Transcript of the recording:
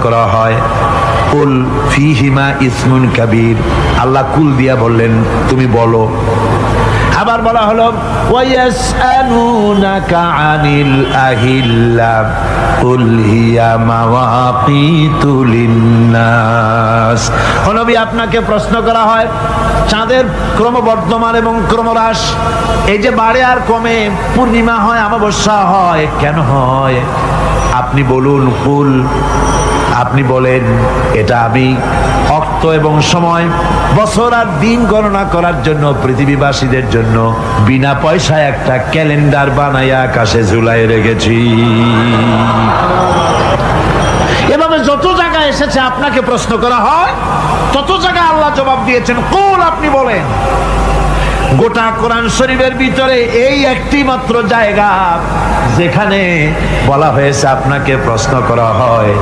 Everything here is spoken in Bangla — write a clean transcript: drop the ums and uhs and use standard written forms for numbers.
করা হয়, কুল ফীহিমা ইসমুন কাবীর, আল্লাহ কুল দিয়া বললেন তুমি বলো। আবার বলা হলো ওয়ায়াসআলুনাকা আনিল আহিল্লা কুল হিয়া মাওয়াকিতু লিন্নাস। ও নবী, আপনাকে প্রশ্ন করা হয় চাঁদের ক্রমবর্ধমান এবং ক্রমহ্রাস, এই যে বাড়ে আর কমে, পূর্ণিমা হয় অমাবস্যা হয়, কেন হয়? আপনি বলুন কুল, আপনি বলেন এটা আমি অক্ত এবং সময়, বছর আর দিন গণনা করার জন্য পৃথিবীবাসীদের জন্য বিনা পয়সায় একটা ক্যালেন্ডার বানাইয়া আকাশে ঝুলাই রেখেছি। এভাবে যত জায়গায় এসেছে আপনাকে প্রশ্ন করা হয়, তত জায়গায় আল্লাহ জবাব দিয়েছেন কুল, আপনি বলেন। গোটা কোরআন শরীফের ভিতরে এই একটি মাত্র জায়গা যেখানে বলা হয়েছে আপনাকে প্রশ্ন করা হয়